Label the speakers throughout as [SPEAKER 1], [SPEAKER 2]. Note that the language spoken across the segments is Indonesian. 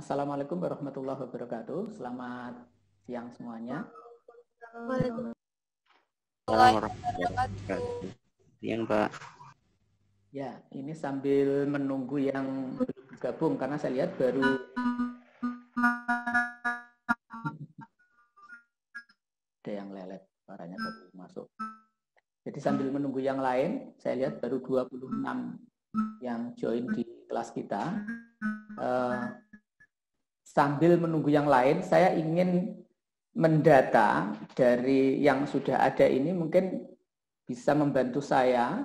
[SPEAKER 1] Assalamualaikum warahmatullahi wabarakatuh. Selamat siang semuanya.
[SPEAKER 2] Waalaikumsalam. Siang, Pak.
[SPEAKER 1] Ya, ini sambil menunggu yang belum bergabung karena saya lihat baru ada yang lelet, suaranya baru masuk. Jadi sambil menunggu yang lain, saya lihat baru 26 yang join di kelas kita. Sambil menunggu yang lain, saya ingin mendata dari yang sudah ada ini mungkin bisa membantu saya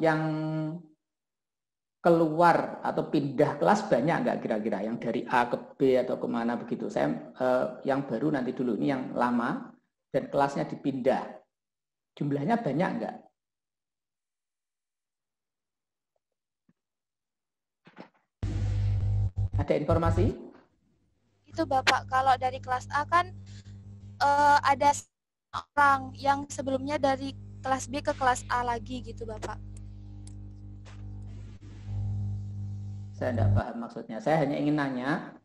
[SPEAKER 1] yang keluar atau pindah kelas banyak nggak kira-kira yang dari A ke B atau kemana begitu. Saya yang baru nanti dulu, ini yang lama dan kelasnya dipindah. Jumlahnya banyak nggak? Ada informasi?
[SPEAKER 3] Itu Bapak, kalau dari kelas A kan ada orang yang sebelumnya dari kelas B ke kelas A lagi gitu Bapak.
[SPEAKER 1] Saya tidak paham maksudnya. Saya hanya ingin nanya,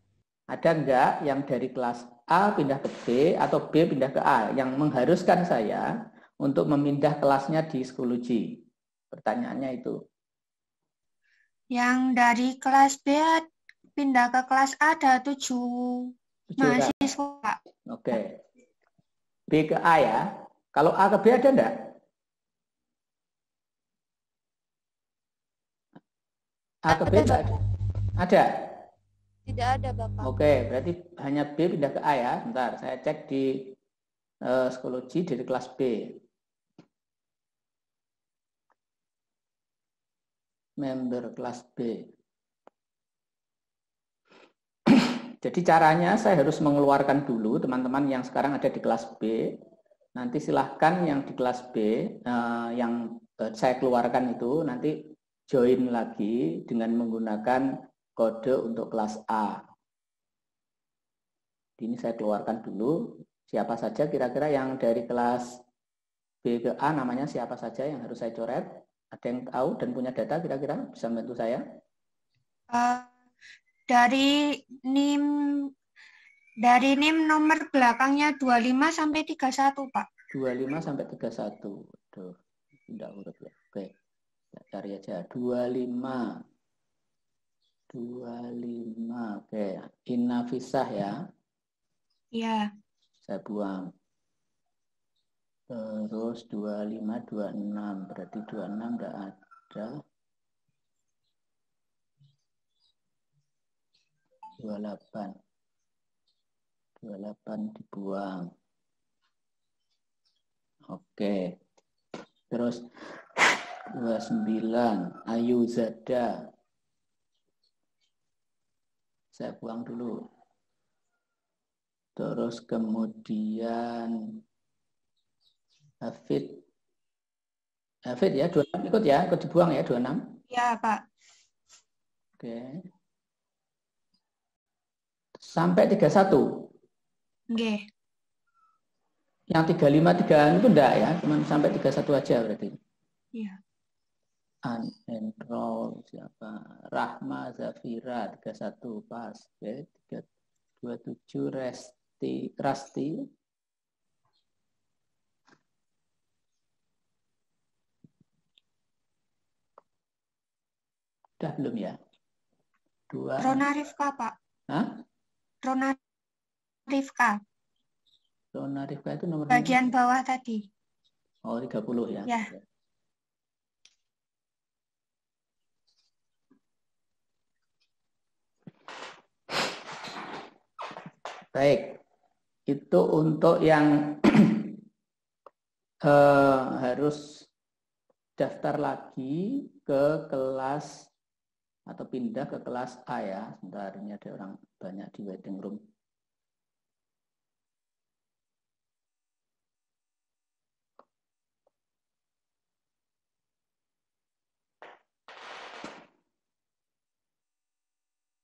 [SPEAKER 1] ada nggak yang dari kelas A pindah ke B atau B pindah ke A yang mengharuskan saya untuk memindah kelasnya di psikologi? Pertanyaannya itu.
[SPEAKER 4] Yang dari kelas B pindah ke kelas A ada 7 mahasiswa.
[SPEAKER 1] Oke. B ke A ya. Kalau A ke B ada enggak? A ke B enggak ada? Ada?
[SPEAKER 3] Tidak ada Bapak.
[SPEAKER 1] Oke, berarti hanya B pindah ke A ya. Bentar, saya cek di psikologi dari kelas B. Member kelas B. Jadi caranya saya harus mengeluarkan dulu teman-teman yang sekarang ada di kelas B. Nanti silahkan yang di kelas B yang saya keluarkan itu nanti join lagi dengan menggunakan kode untuk kelas A. Ini saya keluarkan dulu. Siapa saja kira-kira yang dari kelas B ke A namanya siapa saja yang harus saya coret? Ada yang tahu dan punya data kira-kira bisa membantu saya?
[SPEAKER 4] Dari NIM nomor belakangnya 25 sampai 31, Pak.
[SPEAKER 1] 25 sampai 31. Aduh, tidak huruf ya. Oke. Kita cari aja 25. 25. Oke, Innafisah ya.
[SPEAKER 4] Iya.
[SPEAKER 1] Saya buang. Terus 25 26, berarti 26 enggak ada. 28 dibuang. Oke. Terus 29 Ayu Zada. Saya buang dulu. Terus kemudian Hafid ya, 26 ikut ya, ikut dibuang ya 26.
[SPEAKER 4] Iya, Pak.
[SPEAKER 1] Oke. Sampai 31.
[SPEAKER 4] Oke.
[SPEAKER 1] Yang 35 3 itu enggak ya, cuma sampai 31 aja berarti.
[SPEAKER 4] Iya.
[SPEAKER 1] Unenroll siapa? Rahma Zafira 31 pas. Oke, 27 Rasti. Udah belum ya? 2.
[SPEAKER 4] Rona Rifka, Pak.
[SPEAKER 1] Hah?
[SPEAKER 4] Rona Rifka.
[SPEAKER 1] Rona Rifka itu nomor
[SPEAKER 4] bagian bawah tadi.
[SPEAKER 1] Oh, 30 ya.
[SPEAKER 4] Ya.
[SPEAKER 1] Baik. Itu untuk yang harus daftar lagi ke kelas atau pindah ke kelas A ya. Sebentar, ini ada orang banyak di waiting room.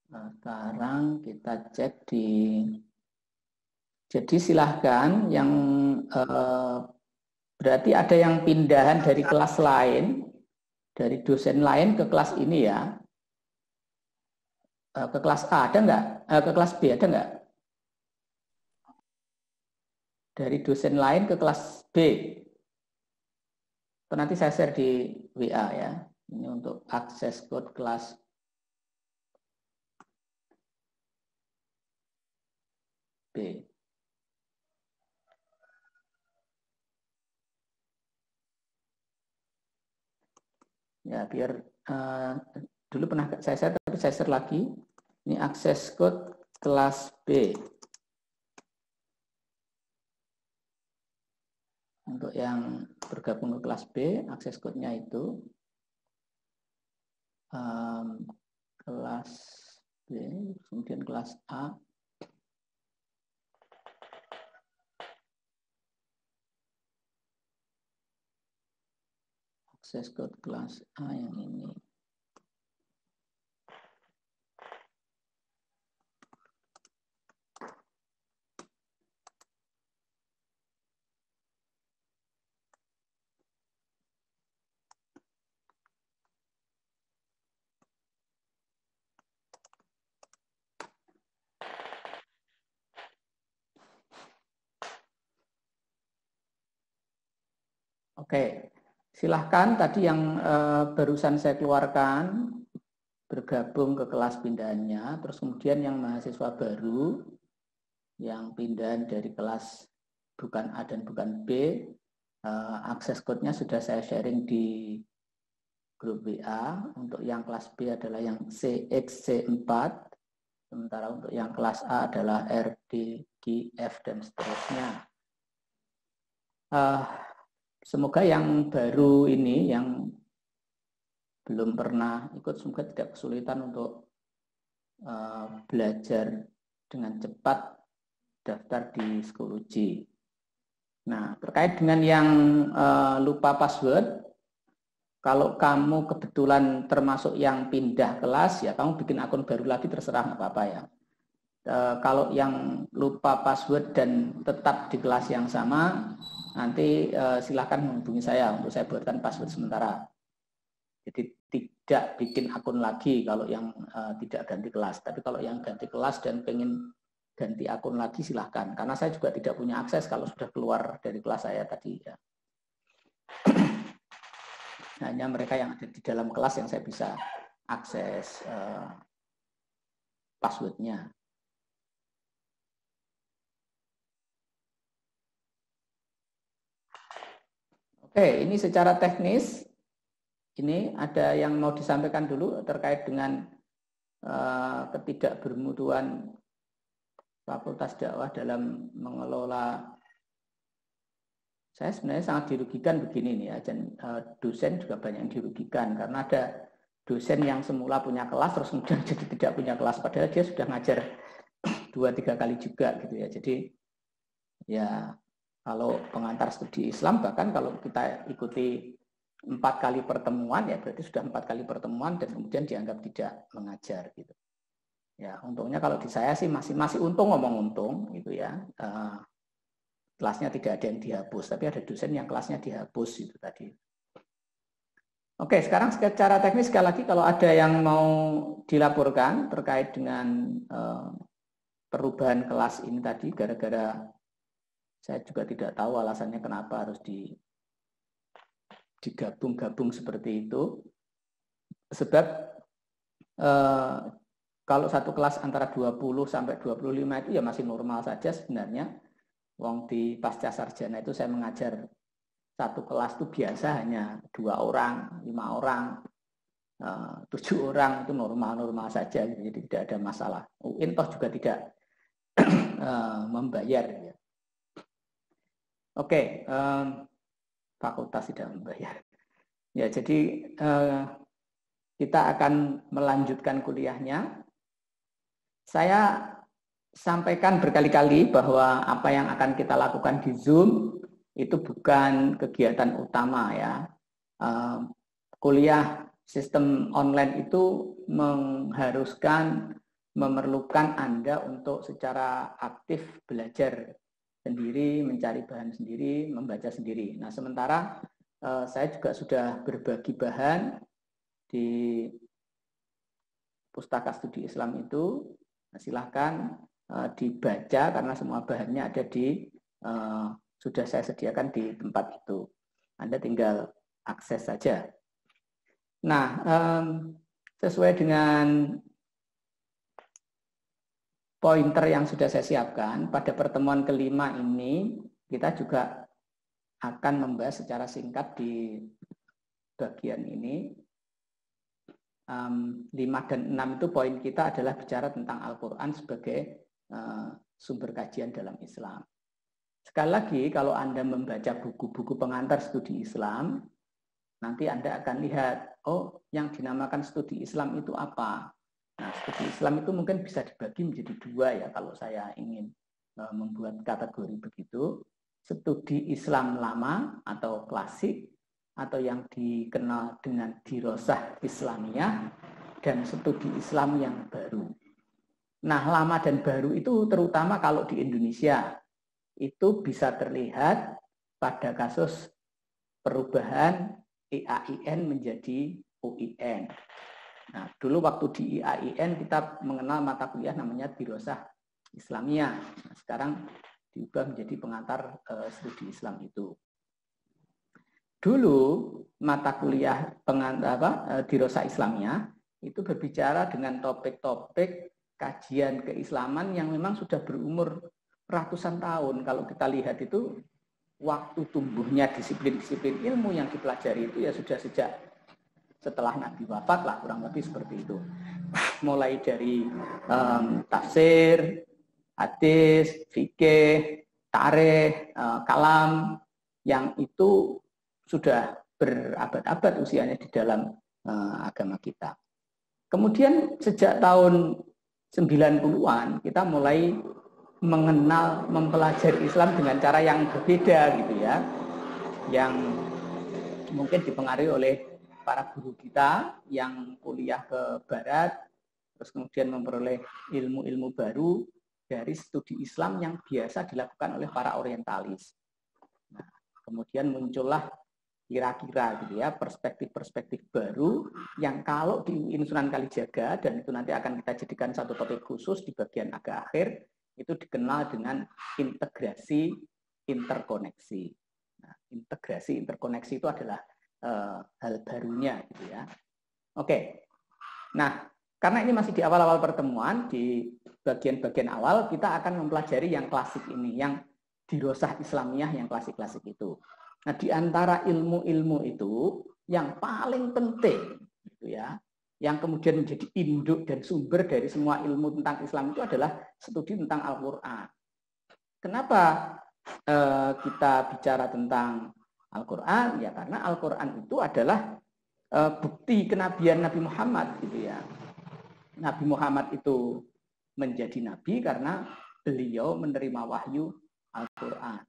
[SPEAKER 1] Nah, sekarang kita cek di. Jadi silahkan yang berarti ada yang pindahan dari kelas lain, dari dosen lain ke kelas ini ya. ke kelas A ada nggak? Ke kelas B ada nggak? Dari dosen lain ke kelas B. Atau nanti saya share di WA ya. Ini untuk akses code kelas B. Ya, biar dulu pernah saya share, tapi saya share lagi. Ini akses code kelas B. Untuk yang bergabung ke kelas B, akses code-nya itu kelas B, kemudian kelas A. Akses code kelas A yang ini. Oke, silahkan tadi yang barusan saya keluarkan bergabung ke kelas pindahannya, terus kemudian yang mahasiswa baru yang pindahan dari kelas bukan A dan bukan B, akses code-nya sudah saya sharing di grup WA. Untuk yang kelas B adalah yang CXC4, sementara untuk yang kelas A adalah RD, G, F, dan seterusnya. Semoga yang baru ini, yang belum pernah ikut, semoga tidak kesulitan untuk belajar dengan cepat daftar di Schoology. Nah, terkait dengan yang lupa password, kalau kamu kebetulan termasuk yang pindah kelas, ya kamu bikin akun baru lagi, terserah nggak apa-apa ya. Kalau yang lupa password dan tetap di kelas yang sama, nanti silahkan menghubungi saya untuk saya buatkan password sementara. Jadi tidak bikin akun lagi kalau yang tidak ganti kelas. Tapi kalau yang ganti kelas dan pengen ganti akun lagi silahkan. Karena saya juga tidak punya akses kalau sudah keluar dari kelas saya tadi. Ya. Hanya mereka yang ada di dalam kelas yang saya bisa akses passwordnya. Oke, ini secara teknis, ini ada yang mau disampaikan dulu terkait dengan ketidakbermutuan Fakultas Dakwah dalam mengelola. Saya sebenarnya sangat dirugikan begini nih ya, dan dosen juga banyak yang dirugikan karena ada dosen yang semula punya kelas terus kemudian jadi tidak punya kelas padahal dia sudah ngajar 2-3 kali juga gitu ya. Jadi ya kalau pengantar studi Islam bahkan kalau kita ikuti 4 kali pertemuan ya berarti sudah 4 kali pertemuan dan kemudian dianggap tidak mengajar gitu. Ya untungnya kalau di saya sih masih untung ngomong untung gitu ya. Kelasnya tidak ada yang dihapus, tapi ada dosen yang kelasnya dihapus itu tadi. Oke, sekarang secara teknis sekali lagi kalau ada yang mau dilaporkan terkait dengan perubahan kelas ini tadi, gara-gara saya juga tidak tahu alasannya kenapa harus digabung-gabung seperti itu. Sebab kalau satu kelas antara 20 sampai 25 itu ya masih normal saja sebenarnya. Wong di pasca sarjana itu saya mengajar satu kelas itu biasa hanya 2 orang, 5 orang, 7 orang itu normal-normal saja, jadi tidak ada masalah. UIN toh juga tidak membayar. Ya. Oke, fakultas tidak membayar. Ya, jadi kita akan melanjutkan kuliahnya. Saya sampaikan berkali-kali bahwa apa yang akan kita lakukan di Zoom itu bukan kegiatan utama ya. Kuliah sistem online itu memerlukan Anda untuk secara aktif belajar sendiri, mencari bahan sendiri, membaca sendiri. Nah, sementara saya juga sudah berbagi bahan di pustaka studi Islam itu, silahkan dibaca karena semua bahannya ada sudah saya sediakan di tempat itu. Anda tinggal akses saja. Nah, sesuai dengan pointer yang sudah saya siapkan, pada pertemuan kelima ini kita juga akan membahas secara singkat di bagian ini. 5 dan 6 itu poin kita adalah bicara tentang Al-Quran sebagai sumber kajian dalam Islam. Sekali lagi, kalau Anda membaca buku-buku pengantar studi Islam, nanti Anda akan lihat, oh, yang dinamakan studi Islam itu apa? Nah, studi Islam itu mungkin bisa dibagi menjadi 2 ya, kalau saya ingin membuat kategori begitu. Studi Islam lama atau klasik, atau yang dikenal dengan dirosah Islamiyah, dan studi Islam yang baru. Nah, lama dan baru itu terutama kalau di Indonesia, itu bisa terlihat pada kasus perubahan IAIN menjadi UIN. Nah, dulu waktu di IAIN kita mengenal mata kuliah namanya dirosah Islamiyah. Nah, sekarang diubah menjadi pengantar studi Islam itu. Dulu mata kuliah dirosah Islamiyah itu berbicara dengan topik-topik kajian keislaman yang memang sudah berumur ratusan tahun. Kalau kita lihat itu waktu tumbuhnya disiplin-disiplin ilmu yang dipelajari itu ya sudah sejak setelah Nabi wafat lah, kurang lebih seperti itu. Mulai dari tafsir, hadis, fikih, tarikh, kalam, yang itu sudah berabad-abad usianya di dalam agama kita. Kemudian sejak tahun 90-an kita mulai mengenal, mempelajari Islam dengan cara yang berbeda gitu ya. Yang mungkin dipengaruhi oleh para guru kita yang kuliah ke barat, terus kemudian memperoleh ilmu-ilmu baru dari studi Islam yang biasa dilakukan oleh para orientalis. Nah, kemudian muncullah kira-kira gitu ya perspektif-perspektif baru yang kalau di UIN Sunan Kalijaga, dan itu nanti akan kita jadikan satu topik khusus di bagian agak akhir, itu dikenal dengan integrasi interkoneksi. Nah, integrasi interkoneksi itu adalah hal barunya gitu ya. Oke. Nah, karena ini masih di awal-awal pertemuan, di bagian-bagian awal kita akan mempelajari yang klasik ini, yang dirosah Islamiyah yang klasik-klasik itu. Nah, di antara ilmu-ilmu itu yang paling penting gitu ya, yang kemudian menjadi induk dan sumber dari semua ilmu tentang Islam itu adalah studi tentang Al-Qur'an. Kenapa kita bicara tentang Al-Qur'an? Ya karena Al-Qur'an itu adalah bukti kenabian Nabi Muhammad gitu ya. Nabi Muhammad itu menjadi nabi karena beliau menerima wahyu Al-Qur'an.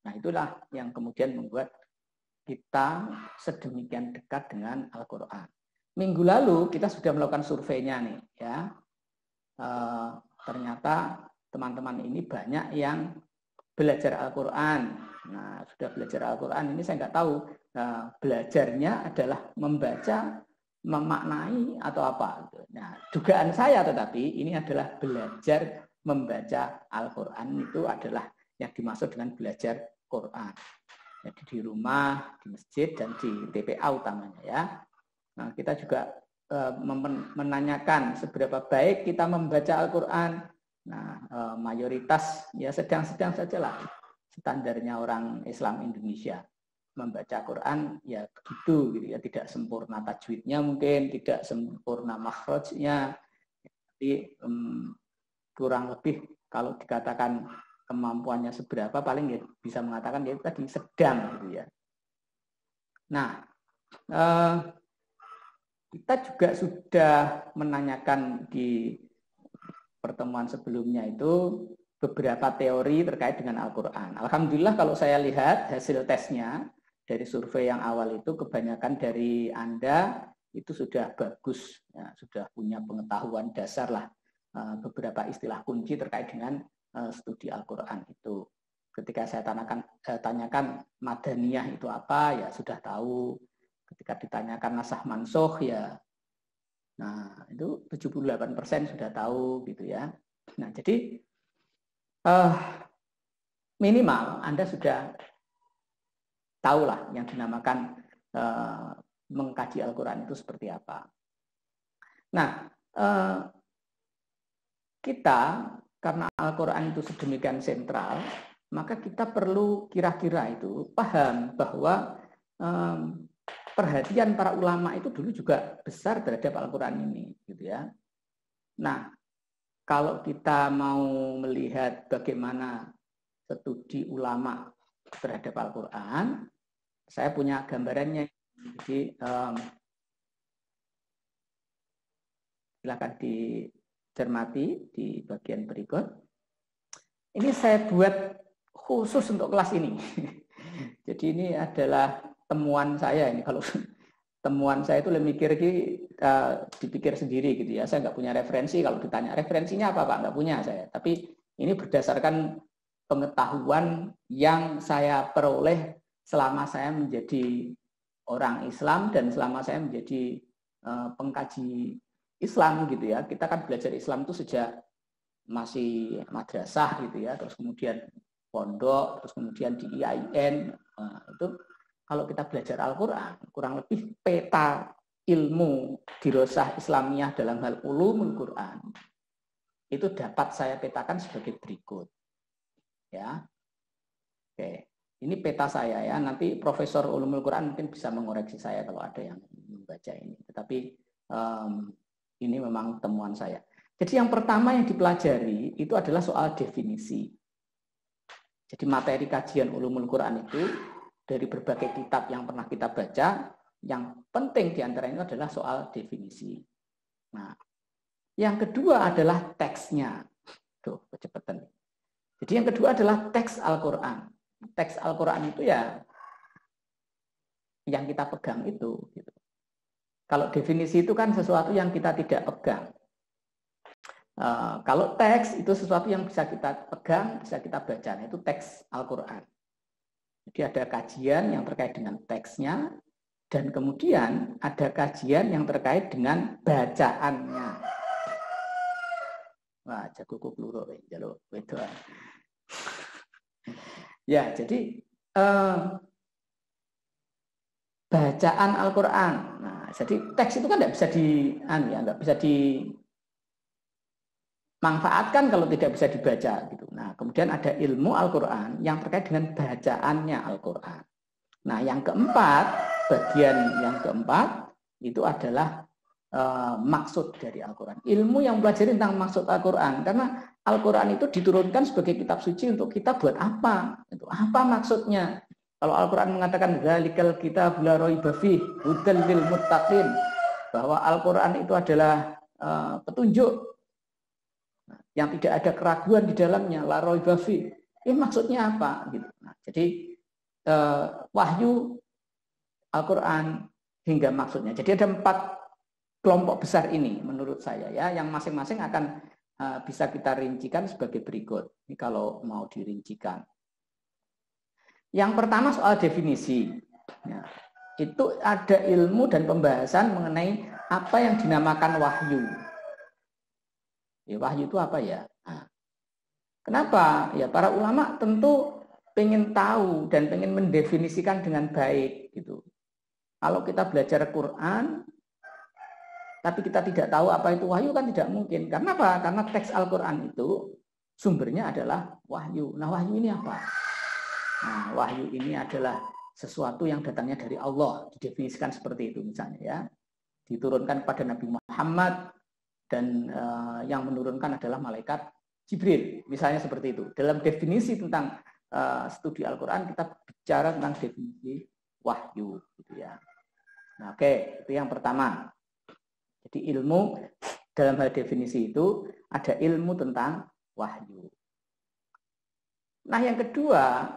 [SPEAKER 1] Nah, itulah yang kemudian membuat kita sedemikian dekat dengan Al-Quran. Minggu lalu kita sudah melakukan surveinya nih, ya. Ternyata teman-teman ini banyak yang belajar Al-Quran. Nah, sudah belajar Al-Quran ini saya nggak tahu belajarnya adalah membaca, memaknai atau apa. Nah, dugaan saya tetapi ini adalah belajar membaca Al-Quran itu adalah yang dimaksud dengan belajar Quran. Jadi di rumah, di masjid, dan di TPA utamanya ya. Nah, kita juga menanyakan seberapa baik kita membaca Al-Quran. Nah, mayoritas ya sedang-sedang sajalah standarnya orang Islam Indonesia. Membaca Quran ya begitu gitu ya, tidak sempurna tajwidnya mungkin, tidak sempurna makhrajnya. Jadi kurang lebih kalau dikatakan kemampuannya seberapa, paling ya bisa mengatakan ya tadi sedang gitu ya. Nah, kita juga sudah menanyakan di pertemuan sebelumnya itu beberapa teori terkait dengan Al-Quran. Alhamdulillah kalau saya lihat hasil tesnya dari survei yang awal itu, kebanyakan dari Anda itu sudah bagus, ya, sudah punya pengetahuan dasar lah, beberapa istilah kunci terkait dengan studi Al-Quran itu. Ketika saya tanyakan madaniyah itu apa, ya sudah tahu. Ketika ditanyakan nasakh mansukh, ya Nah, itu 78% sudah tahu gitu ya. Nah, jadi minimal Anda sudah tahulah yang dinamakan mengkaji Al-Quran itu seperti apa. Nah, kita karena Al-Quran itu sedemikian sentral, maka kita perlu kira-kira itu paham bahwa perhatian para ulama itu dulu juga besar terhadap Al-Quran ini, gitu ya. Nah, kalau kita mau melihat bagaimana studi ulama terhadap Al-Quran, saya punya gambarannya. Jadi silakan dicermati di bagian berikut. Ini saya buat khusus untuk kelas ini. Jadi ini adalah temuan saya ini. Kalau temuan saya itu mikir dipikir sendiri gitu ya. Saya nggak punya referensi. Kalau ditanya referensinya apa Pak, nggak punya saya. Tapi ini berdasarkan pengetahuan yang saya peroleh selama saya menjadi orang Islam dan selama saya menjadi pengkaji Islam gitu ya. Kita kan belajar Islam itu sejak masih madrasah gitu ya, terus kemudian pondok, terus kemudian di IAIN. Itu kalau kita belajar Al-Quran, kurang lebih peta ilmu dirosah Islamiyah dalam hal ulumul Quran itu dapat saya petakan sebagai berikut. Ya, oke. Ini peta saya ya. Nanti Profesor Ulumul Quran mungkin bisa mengoreksi saya kalau ada yang membaca ini. Tetapi ini memang temuan saya. Jadi yang pertama yang dipelajari itu adalah soal definisi. Jadi materi kajian Ulumul Quran itu dari berbagai kitab yang pernah kita baca, yang penting diantaranya adalah soal definisi. Nah, yang kedua adalah teksnya. Tuh, kecepatan. Jadi yang kedua adalah teks Al-Quran. Teks Al-Quran itu ya yang kita pegang itu. Gitu. Kalau definisi itu kan sesuatu yang kita tidak pegang. Kalau teks itu sesuatu yang bisa kita pegang, bisa kita baca. Nah, itu teks Al-Quran. Jadi ada kajian yang terkait dengan teksnya, dan kemudian ada kajian yang terkait dengan bacaannya. Wah, jago peluru, jaluk wedoan. Ya, jadi bacaan Al-Quran. Nah, jadi teks itu kan nggak bisa dimanfaatkan kalau tidak bisa dibaca gitu. Nah, kemudian ada ilmu Al-Quran yang terkait dengan bacaannya Al-Quran. Nah, bagian yang keempat itu adalah maksud dari Al-Quran. Ilmu yang mempelajari tentang maksud Al-Quran. Karena Al-Quran itu diturunkan sebagai kitab suci untuk kita buat apa? Itu apa maksudnya? Kalau Al-Quran mengatakan dzalikal kitabul la raiba fihi hudal lil muttaqin, bahwa Al-Quran itu adalah petunjuk yang tidak ada keraguan di dalamnya, la raiba fihi. Maksudnya apa? Gitu. Nah, jadi wahyu Al-Quran hingga maksudnya. Jadi ada 4 kelompok besar ini menurut saya ya, yang masing-masing akan bisa kita rincikan sebagai berikut. Ini kalau mau dirincikan. Yang pertama soal definisi. Ya, itu ada ilmu dan pembahasan mengenai apa yang dinamakan wahyu. Ya, wahyu itu apa ya? Nah, kenapa? Ya para ulama tentu pengen tahu dan pengen mendefinisikan dengan baik gitu. Kalau kita belajar Quran tapi kita tidak tahu apa itu wahyu kan tidak mungkin. Karena apa? Karena teks Al-Quran itu sumbernya adalah wahyu. Nah, wahyu ini apa? Nah, wahyu ini adalah sesuatu yang datangnya dari Allah. Didefinisikan seperti itu misalnya ya. Diturunkan kepada Nabi Muhammad dan yang menurunkan adalah malaikat Jibril. Misalnya seperti itu. Dalam definisi tentang studi Al-Quran kita bicara tentang definisi wahyu. Gitu ya. Nah, oke. Itu yang pertama. Jadi ilmu dalam hal definisi itu ada ilmu tentang wahyu. Nah yang kedua,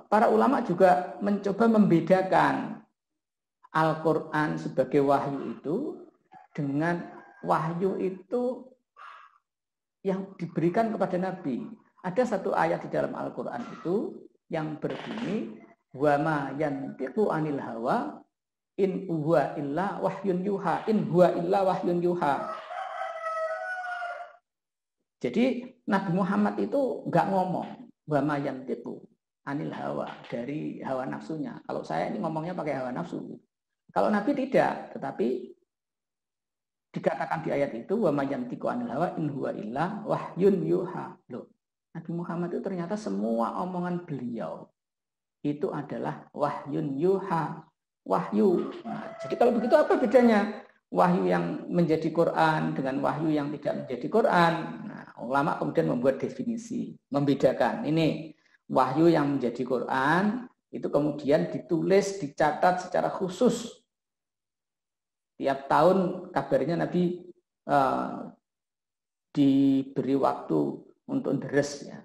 [SPEAKER 1] para ulama juga mencoba membedakan Al-Quran sebagai wahyu itu dengan wahyu itu yang diberikan kepada Nabi. Ada satu ayat di dalam Al-Quran itu yang berbunyi, wa ma yantiqu anil hawa in huwa illa wahyun yuha, in huwa illa wahyun yuha. Jadi Nabi Muhammad itu nggak ngomong wa ma yantiqu anil hawa, dari hawa nafsunya. Kalau saya ini ngomongnya pakai hawa nafsu. Kalau Nabi tidak, tetapi dikatakan di ayat itu wa ma yantiqu anil hawa in huwa illa wahyun yuha. Loh, Nabi Muhammad itu ternyata semua omongan beliau itu adalah wahyun yuha, wahyu. Nah, jadi kalau begitu apa bedanya wahyu yang menjadi Quran dengan wahyu yang tidak menjadi Quran? Nah, ulama kemudian membuat definisi, membedakan. Ini wahyu yang menjadi Quran itu kemudian ditulis, dicatat secara khusus. Tiap tahun kabarnya Nabi diberi waktu untuk deres ya,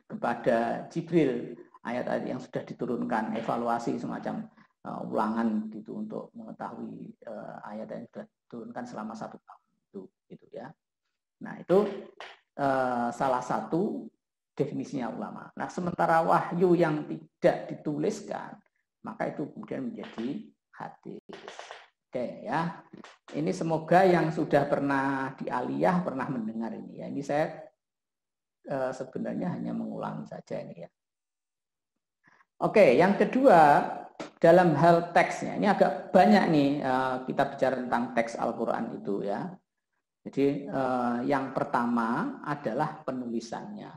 [SPEAKER 1] kepada Jibril ayat-ayat yang sudah diturunkan, evaluasi semacam ulangan gitu untuk mengetahui ayat yang sudah diturunkan selama 1 tahun itu gitu ya. Nah, itu salah satu definisinya ulama. Nah, sementara wahyu yang tidak dituliskan, maka itu kemudian menjadi hadis. Oke ya. Ini semoga yang sudah pernah di aliyah pernah mendengar ini ya. Ini saya sebenarnya hanya mengulangi saja ini ya. Oke, yang kedua dalam hal teksnya, ini agak banyak nih kita bicara tentang teks Al-Quran itu ya. Jadi yang pertama adalah penulisannya.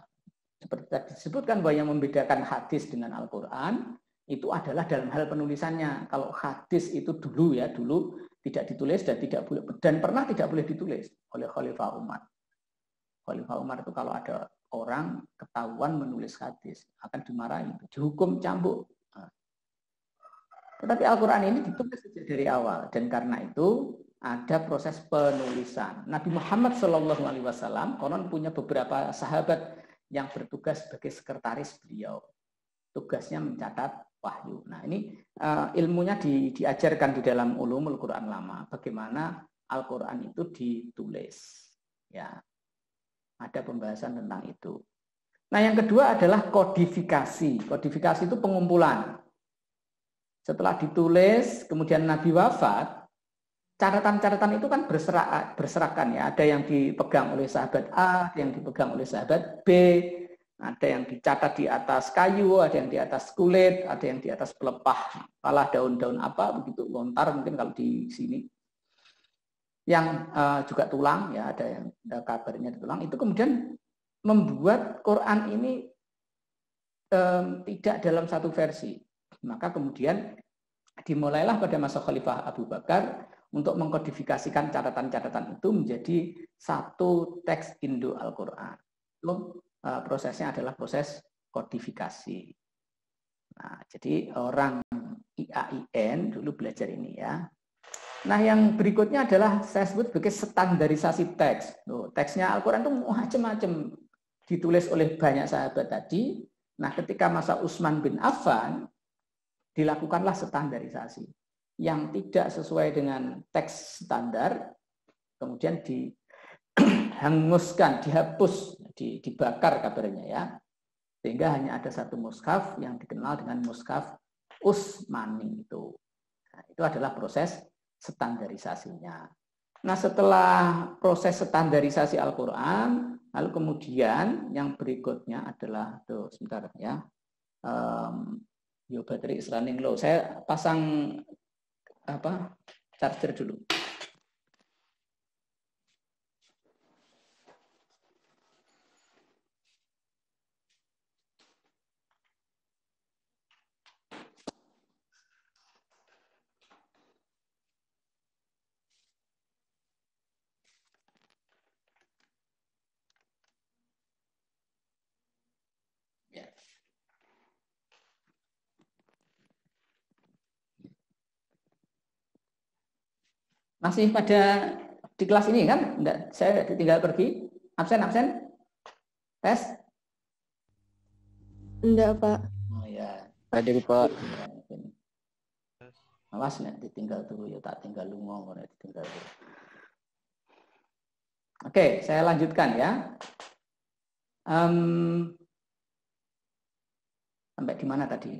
[SPEAKER 1] Seperti tadi disebutkan bahwa yang membedakan hadis dengan Al-Quran itu adalah dalam hal penulisannya. Kalau hadis itu dulu tidak ditulis dan pernah tidak boleh ditulis oleh Khalifah Umar. Khalifah Umar itu kalau ada orang ketahuan menulis hadis akan dimarahi, dihukum cambuk. Tetapi Al-Quran ini ditulis sejak dari awal dan karena itu ada proses penulisan. Nabi Muhammad SAW konon punya beberapa sahabat yang bertugas sebagai sekretaris beliau. Tugasnya mencatat wahyu. Nah, ini ilmunya diajarkan di dalam ulumul Quran lama. Bagaimana Al-Quran itu ditulis. Ya, ada pembahasan tentang itu. Nah, yang kedua adalah kodifikasi. Kodifikasi itu pengumpulan. Setelah ditulis, kemudian Nabi wafat, catatan-catatan itu kan berserakan ya. Ada yang dipegang oleh sahabat A, ada yang dipegang oleh sahabat B, ada yang dicatat di atas kayu, ada yang di atas kulit, ada yang di atas pelepah, apalah daun-daun apa, begitu lontar mungkin kalau di sini. Yang juga tulang, ya ada yang kabarnya di tulang, itu kemudian membuat Quran ini tidak dalam satu versi. Maka kemudian dimulailah pada masa Khalifah Abu Bakar untuk mengkodifikasikan catatan-catatan itu menjadi satu teks Indo Al-Quran. Prosesnya adalah proses kodifikasi. Nah, jadi orang IAIN dulu belajar ini ya. Nah, yang berikutnya adalah saya sebut sebagai standarisasi teks. Teksnya Al-Quran itu macam-macam ditulis oleh banyak sahabat tadi. Nah, ketika masa Utsman bin Affan dilakukanlah standarisasi. Yang tidak sesuai dengan teks standar kemudian dihanguskan, dihapus, dibakar kabarnya ya. Sehingga hanya ada satu mushaf yang dikenal dengan mushaf Utsmani itu. Nah, itu adalah proses standarisasinya. Nah, setelah proses standarisasi Al-Quran, lalu kemudian yang berikutnya adalah sebentar ya. Your battery is running low. Saya pasang charger dulu. Masih pada di kelas ini kan? Enggak, saya tinggal pergi. Absen? Tes?
[SPEAKER 2] Enggak, Pak.
[SPEAKER 1] Oh ya.
[SPEAKER 5] Hadir, Pak.
[SPEAKER 1] Awas nek ditinggal dulu ya, tak tinggal lungo nek ditinggal dulu. Oke, saya lanjutkan ya. Sampai di mana tadi?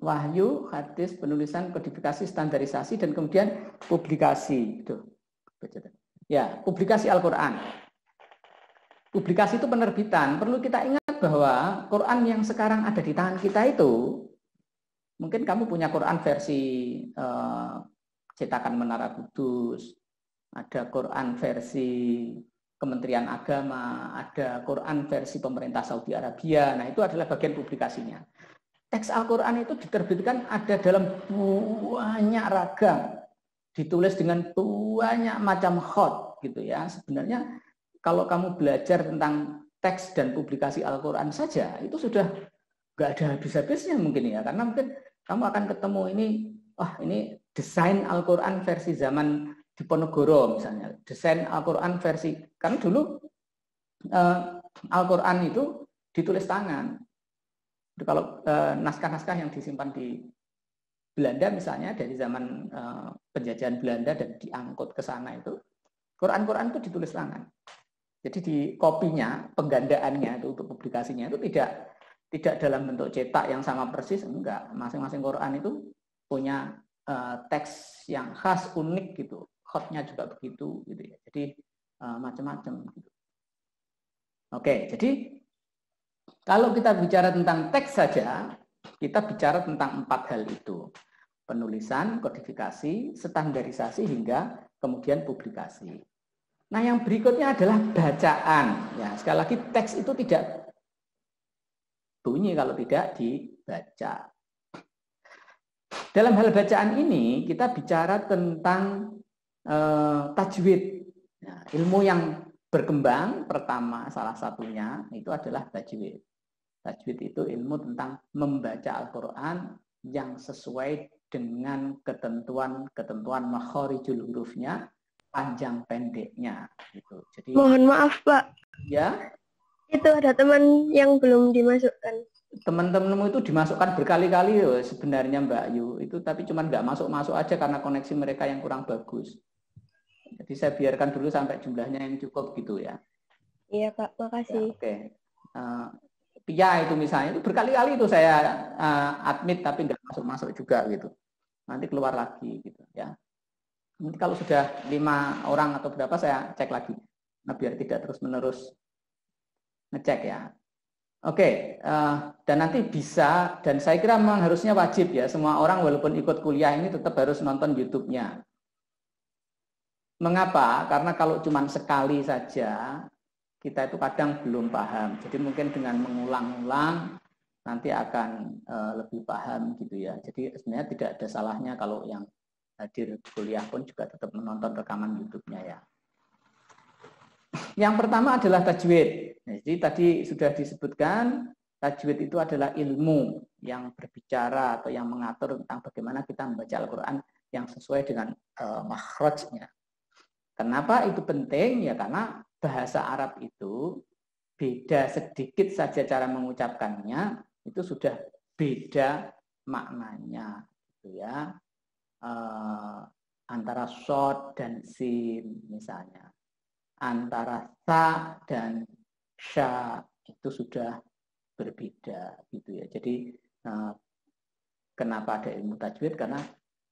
[SPEAKER 1] wahyu, hadis, penulisan, kodifikasi, standarisasi, dan kemudian publikasi. Gitu. Ya, publikasi Al-Quran. Publikasi itu penerbitan. Perlu kita ingat bahwa Quran yang sekarang ada di tangan kita itu, mungkin kamu punya Quran versi cetakan Menara Kudus, ada Quran versi Kementerian Agama, ada Quran versi pemerintah Saudi Arabia. Nah, itu adalah bagian publikasinya. Teks Al-Quran itu diterbitkan ada dalam banyak ragam, ditulis dengan banyak macam khot gitu ya. Sebenarnya kalau kamu belajar tentang teks dan publikasi Al-Quran saja, itu sudah nggak ada habis-habisnya mungkin ya, karena mungkin kamu akan ketemu ini desain Al-Quran versi zaman Diponegoro misalnya, desain Al-Quran versi, karena dulu Al-Quran itu ditulis tangan. Kalau naskah-naskah yang disimpan di Belanda misalnya dari zaman penjajahan Belanda dan diangkut ke sana itu, Quran-Quran itu ditulis tangan. Jadi di kopinya, penggandaannya itu untuk publikasinya itu tidak dalam bentuk cetak yang sama persis, enggak. Masing-masing Quran itu punya teks yang khas, unik gitu. Khotnya juga begitu gitu ya. Jadi macam-macam gitu. Oke, jadi kalau kita bicara tentang teks saja, kita bicara tentang 4 hal itu. Penulisan, kodifikasi, standarisasi, hingga kemudian publikasi. Nah, yang berikutnya adalah bacaan. Ya, sekali lagi teks itu tidak bunyi kalau tidak dibaca. Dalam hal bacaan ini kita bicara tentang tajwid. Nah, ilmu yang berkembang pertama salah satunya itu adalah tajwid. Tajwid itu ilmu tentang membaca Al-Quran yang sesuai dengan ketentuan makhorijul hurufnya, panjang pendeknya gitu. Jadi
[SPEAKER 2] mohon maaf Pak,
[SPEAKER 1] ya,
[SPEAKER 2] itu ada teman yang belum dimasukkan.
[SPEAKER 1] Teman-temanmu itu dimasukkan berkali-kali loh sebenarnya Mbak Yu itu, tapi cuman nggak masuk-masuk aja karena koneksi mereka yang kurang bagus. Jadi saya biarkan dulu sampai jumlahnya yang cukup gitu ya.
[SPEAKER 2] Iya Pak, makasih.
[SPEAKER 1] Ya, oke. Pia itu misalnya itu berkali-kali itu saya admit tapi nggak masuk-masuk juga gitu. Nanti keluar lagi gitu ya. Nanti kalau sudah 5 orang atau berapa saya cek lagi. Nah, biar tidak terus-menerus ngecek ya. Oke, dan nanti bisa, dan saya kira memang harusnya wajib ya, semua orang walaupun ikut kuliah ini tetap harus nonton YouTube-nya. Mengapa? Karena kalau cuma sekali saja, kita itu kadang belum paham. Jadi mungkin dengan mengulang-ulang nanti akan lebih paham gitu ya. Jadi sebenarnya tidak ada salahnya kalau yang hadir kuliah pun juga tetap menonton rekaman YouTube-nya ya. Yang pertama adalah tajwid. Jadi tadi sudah disebutkan, tajwid itu adalah ilmu yang berbicara atau yang mengatur tentang bagaimana kita membaca Al-Quran yang sesuai dengan makhrajnya. Kenapa itu penting? Ya karena bahasa Arab itu beda sedikit saja cara mengucapkannya, itu sudah beda maknanya, gitu ya. Antara shod dan sin misalnya, antara sa dan sya itu sudah berbeda, gitu ya. Jadi kenapa ada ilmu tajwid? Karena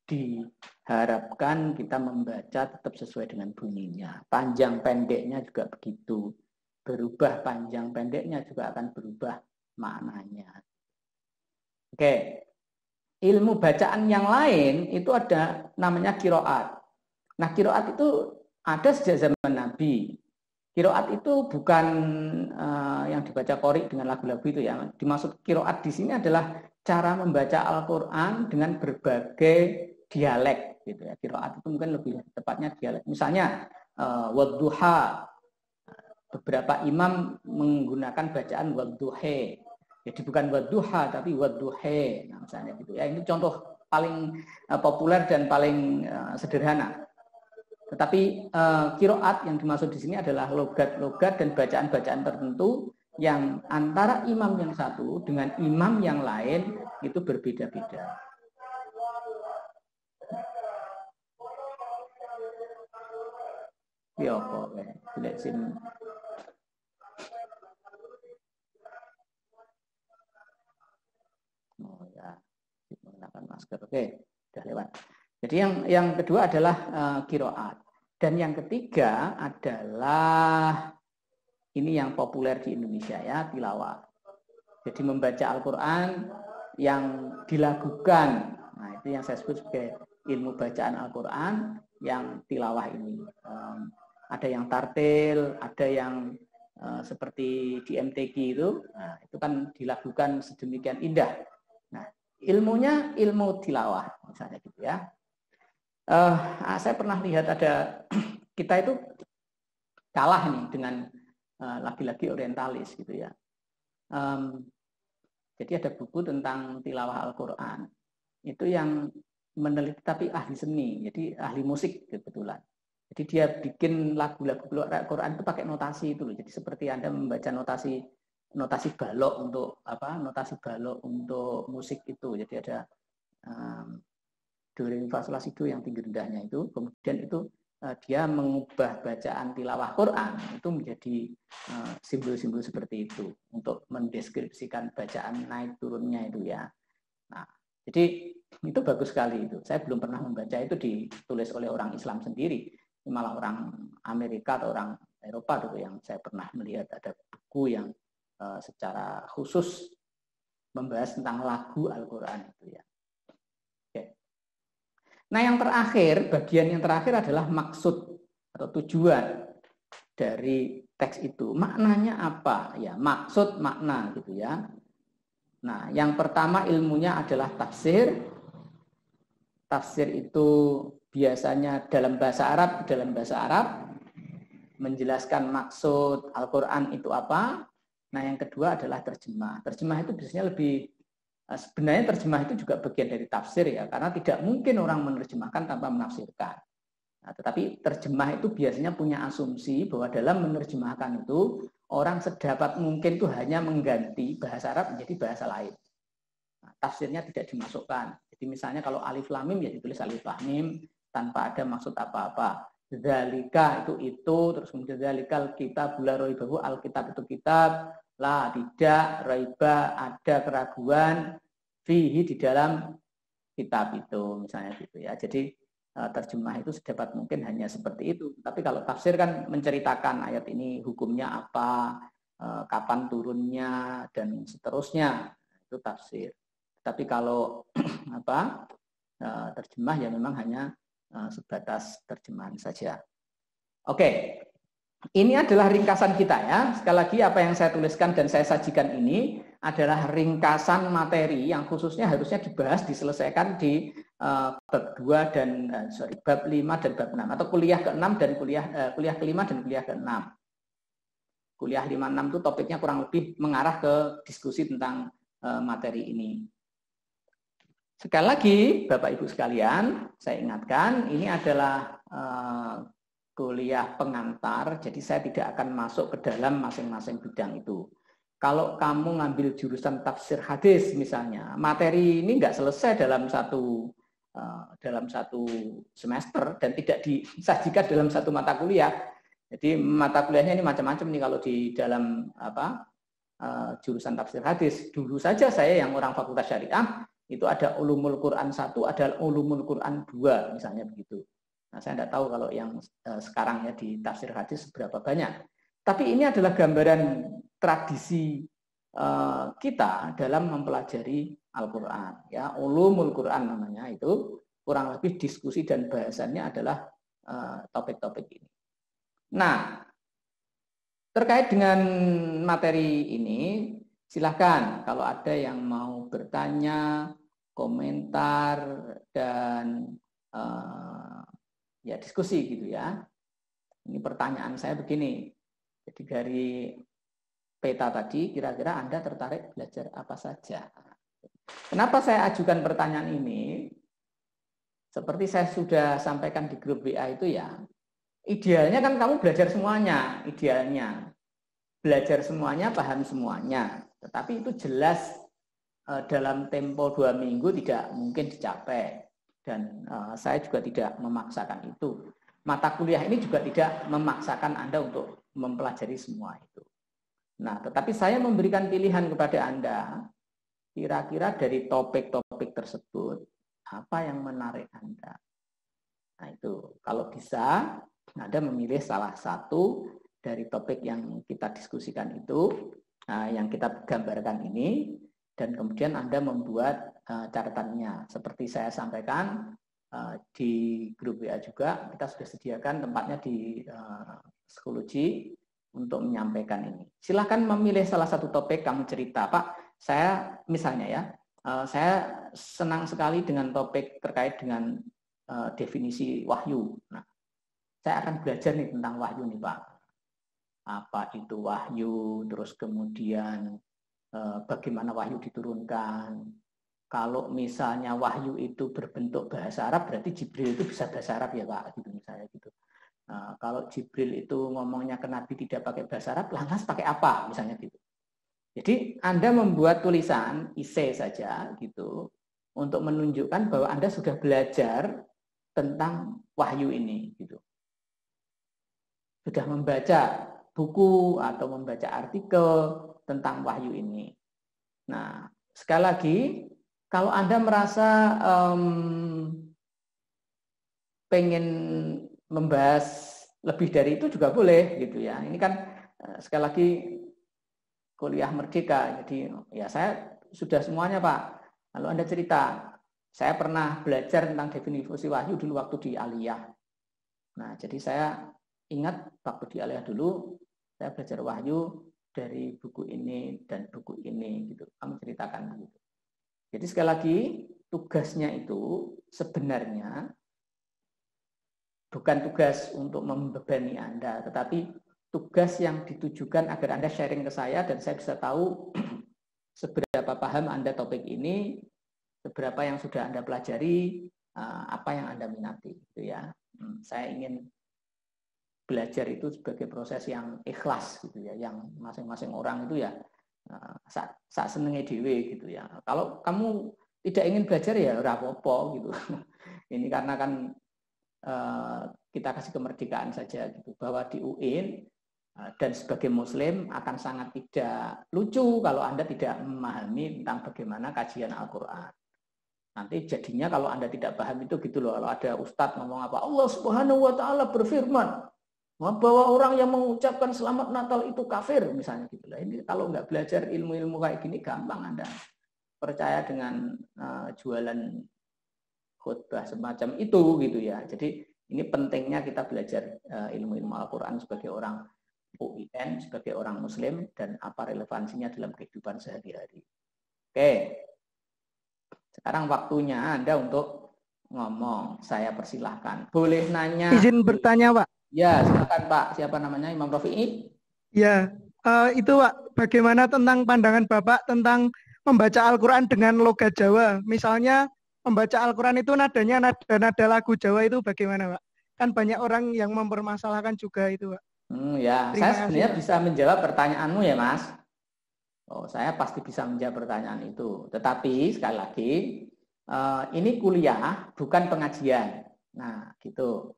[SPEAKER 1] diharapkan kita membaca tetap sesuai dengan bunyinya. Panjang pendeknya juga begitu. Berubah panjang pendeknya juga akan berubah maknanya. Oke. Ilmu bacaan yang lain itu ada namanya qiraat. Nah, qiraat itu ada sejak zaman Nabi. Qiraat itu bukan yang dibaca qori dengan lagu-lagu itu ya. Dimaksud qiraat di sini adalah cara membaca Al-Qur'an dengan berbagai dialek gitu ya. Qiraat itu mungkin lebih tepatnya dialek. Misalnya wadduha, beberapa imam menggunakan bacaan wadduhe. Jadi bukan wadduha tapi wadduhe, nah, misalnya gitu ya. Ini contoh paling populer dan paling sederhana. Tetapi qiraat yang dimaksud di sini adalah logat-logat dan bacaan-bacaan tertentu yang antara imam yang satu dengan imam yang lain itu berbeda-beda. Ya, oke. Lihat sini. Oh ya. masker. Oke, sudah lewat. Jadi yang kedua adalah qiraat. Dan yang ketiga adalah ini yang populer di Indonesia ya, tilawah. Jadi membaca Al-Quran yang dilakukan. Nah, itu yang saya sebut sebagai ilmu bacaan Al-Quran yang tilawah ini. Ada yang tartil, ada yang seperti di MTQ itu. Nah, itu kan dilakukan sedemikian indah. Nah, ilmunya ilmu tilawah, misalnya gitu ya. Saya pernah lihat ada kita itu kalah nih dengan lagi-lagi orientalis gitu ya. Jadi ada buku tentang tilawah Al-Quran itu yang meneliti tapi ahli seni, jadi ahli musik kebetulan. Jadi dia bikin lagu-lagu Al-Quran itu pakai notasi itu loh. Jadi seperti Anda membaca notasi balok untuk notasi balok untuk musik itu. Jadi ada do re mi fa sol la si do yang tinggi rendahnya itu, kemudian itu dia mengubah bacaan tilawah Quran itu menjadi simbol-simbol seperti itu untuk mendeskripsikan bacaan naik turunnya itu ya. Nah, jadi itu bagus sekali itu. Saya belum pernah membaca itu ditulis oleh orang Islam sendiri, malah orang Amerika atau orang Eropa itu yang saya pernah melihat ada buku yang secara khusus membahas tentang lagu Al-Quran itu ya. Nah, yang terakhir, bagian yang terakhir adalah maksud atau tujuan dari teks itu. Maknanya apa? Ya, maksud makna gitu ya. Nah, yang pertama ilmunya adalah tafsir. Tafsir itu biasanya dalam bahasa Arab menjelaskan maksud Al-Quran itu apa. Nah, yang kedua adalah terjemah. Terjemah itu biasanya sebenarnya terjemah itu juga bagian dari tafsir ya, karena tidak mungkin orang menerjemahkan tanpa menafsirkan. Nah, tetapi terjemah itu biasanya punya asumsi bahwa dalam menerjemahkan itu orang sedapat mungkin itu hanya mengganti bahasa Arab menjadi bahasa lain. Nah, tafsirnya tidak dimasukkan. Jadi misalnya kalau alif lam mim ya ditulis alif lam mim tanpa ada maksud apa-apa. Dzalika itu terus kemudian dzalikal kitab la raibahu, alkitab itu kitab, la tidak, raiba ada keraguan, fihi di dalam kitab itu misalnya gitu ya. Jadi terjemah itu sedapat mungkin hanya seperti itu. Tapi kalau tafsir kan menceritakan ayat ini hukumnya apa, kapan turunnya dan seterusnya, itu tafsir. Tapi kalau terjemah ya memang hanya sebatas terjemahan saja. Oke. Ini adalah ringkasan kita ya. Sekali lagi apa yang saya tuliskan dan saya sajikan ini adalah ringkasan materi yang khususnya harusnya dibahas, diselesaikan di bab 2 dan bab 5 dan bab 6 atau kuliah ke-6 dan kuliah ke-5 dan kuliah ke-6. Kuliah 5-6 itu topiknya kurang lebih mengarah ke diskusi tentang materi ini. Sekali lagi Bapak Ibu sekalian, saya ingatkan ini adalah kuliah pengantar, jadi saya tidak akan masuk ke dalam masing-masing bidang itu. Kalau kamu ngambil jurusan tafsir hadis misalnya, materi ini nggak selesai dalam satu semester dan tidak disajikan dalam satu mata kuliah. Jadi mata kuliahnya ini macam-macam nih kalau di dalam jurusan tafsir hadis. Dulu saja saya yang orang Fakultas Syariah itu ada Ulumul Quran 1, ada Ulumul Quran 2 misalnya begitu. Nah, saya tidak tahu kalau yang sekarang ya di tafsir hadis berapa banyak. Tapi ini adalah gambaran tradisi kita dalam mempelajari Al-Quran. Ya, Ulumul Quran namanya itu kurang lebih diskusi dan bahasannya adalah topik-topik ini. Nah, terkait dengan materi ini, silakan kalau ada yang mau bertanya, komentar dan ya diskusi gitu ya. Ini pertanyaan saya begini. Jadi dari peta tadi, kira-kira Anda tertarik belajar apa saja? Kenapa saya ajukan pertanyaan ini? Seperti saya sudah sampaikan di grup WA itu ya, idealnya kan kamu belajar semuanya, idealnya. Belajar semuanya, paham semuanya. Tetapi itu jelas dalam tempo 2 minggu tidak mungkin dicapai. Dan saya juga tidak memaksakan itu. Mata kuliah ini juga tidak memaksakan Anda untuk mempelajari semua itu. Nah, tetapi saya memberikan pilihan kepada Anda, kira-kira dari topik-topik tersebut, Apa yang menarik Anda? Nah itu, kalau bisa Anda memilih salah satu dari topik yang kita diskusikan itu, yang kita gambarkan ini, dan kemudian Anda membuat catatannya. Seperti saya sampaikan di grup WA juga, kita sudah sediakan tempatnya di psikologi untuk menyampaikan ini. Silahkan memilih salah satu topik, kamu cerita, Pak, saya misalnya ya, saya senang sekali dengan topik terkait dengan definisi wahyu. Nah, saya akan belajar nih tentang wahyu nih, Pak. Apa itu wahyu, terus kemudian bagaimana wahyu diturunkan. Kalau misalnya wahyu itu berbentuk bahasa Arab, berarti Jibril itu bisa bahasa Arab ya, Pak, gitu misalnya gitu. Kalau Jibril itu ngomongnya ke Nabi tidak pakai bahasa Arab, lantas pakai apa misalnya gitu. Jadi Anda membuat tulisan essay saja gitu untuk menunjukkan bahwa Anda sudah belajar tentang wahyu ini gitu. Sudah membaca buku atau membaca artikel tentang wahyu ini. Nah, sekali lagi kalau Anda merasa pengen membahas lebih dari itu juga boleh gitu ya. Ini kan sekali lagi kuliah merdeka. Jadi ya saya sudah semuanya, Pak. Lalu Anda cerita, saya pernah belajar tentang definisi wahyu dulu waktu di Aliyah. Nah, jadi saya ingat waktu di Aliyah dulu, saya belajar wahyu dari buku ini dan buku ini gitu. Kamu ceritakan begitu. Jadi sekali lagi, tugasnya itu sebenarnya bukan tugas untuk membebani Anda, tetapi tugas yang ditujukan agar Anda sharing ke saya dan saya bisa tahu seberapa paham Anda topik ini, seberapa yang sudah Anda pelajari, apa yang Anda minati, gitu ya. Saya ingin belajar itu sebagai proses yang ikhlas, gitu ya, yang masing-masing orang itu ya sak senenge dhewe gitu ya. Kalau kamu tidak ingin belajar ya ora apa-apa gitu. Ini karena kan kita kasih kemerdekaan saja gitu, bahwa di UIN dan sebagai muslim akan sangat tidak lucu kalau Anda tidak memahami tentang bagaimana kajian Al-Quran. Nanti jadinya kalau Anda tidak paham itu gitu loh, kalau ada ustadz ngomong apa, Allah Subhanahu wa Ta'ala berfirman bahwa orang yang mengucapkan selamat Natal itu kafir misalnya gitu lah. Ini kalau nggak belajar ilmu-ilmu kayak gini gampang Anda percaya dengan jualan khutbah semacam itu gitu ya. Jadi ini pentingnya kita belajar ilmu-ilmu Al-Quran sebagai orang UIN, sebagai orang muslim, dan apa relevansinya dalam kehidupan sehari-hari. Oke, sekarang waktunya Anda untuk ngomong. Saya persilahkan. Boleh nanya.
[SPEAKER 5] Izin bertanya, Pak.
[SPEAKER 1] Ya, silakan Pak. Siapa namanya? Imam Rafi'i?
[SPEAKER 5] Ya, itu Pak, bagaimana tentang pandangan Bapak tentang membaca Al-Quran dengan logat Jawa? Misalnya membaca Al-Quran itu nadanya nada lagu Jawa itu bagaimana, Pak? Kan banyak orang yang mempermasalahkan juga itu, Pak.
[SPEAKER 1] Ya, saya sebenarnya bisa menjawab pertanyaanmu ya, Mas. Oh, saya pasti bisa menjawab pertanyaan itu. Tetapi sekali lagi, ini kuliah bukan pengajian. Nah, gitu.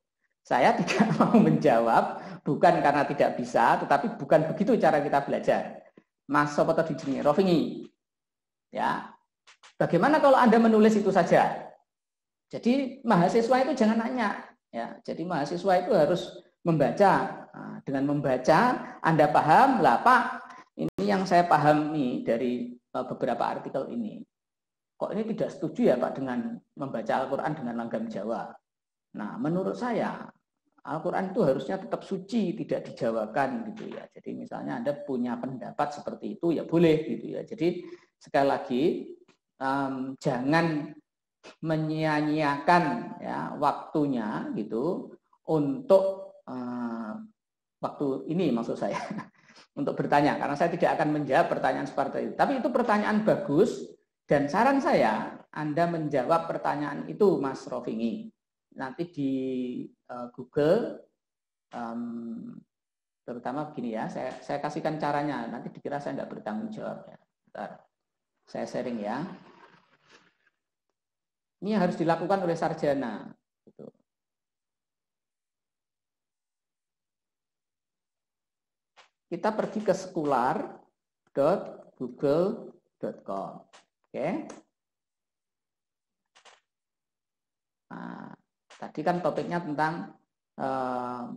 [SPEAKER 1] Saya tidak mau menjawab bukan karena tidak bisa, tetapi bukan begitu cara kita belajar. Mas Sopoto di sini, Rofingi. Ya. Bagaimana kalau Anda menulis itu saja? Jadi mahasiswa itu jangan nanya, ya. Jadi mahasiswa itu harus membaca. Nah, dengan membaca Anda paham, lah Pak, ini yang saya pahami dari beberapa artikel ini. Kok ini tidak setuju ya Pak dengan membaca Al-Quran dengan langgam Jawa? Nah, menurut saya Al-Quran itu harusnya tetap suci, tidak dijawakan gitu ya. Jadi misalnya Anda punya pendapat seperti itu ya boleh gitu ya. Jadi sekali lagi jangan menyia-nyiakan ya waktunya gitu untuk waktu ini maksud saya untuk bertanya, karena saya tidak akan menjawab pertanyaan seperti itu. Tapi itu pertanyaan bagus dan saran saya Anda menjawab pertanyaan itu Mas Rofingi. Nanti di Google terutama begini ya, saya kasihkan caranya, nanti dikira saya tidak bertanggung jawab ya. Bentar. Saya sharing ya. Ini harus dilakukan oleh sarjana. Gitu. Kita pergi ke sekular.google.com. Oke. Nah, tadi kan topiknya tentang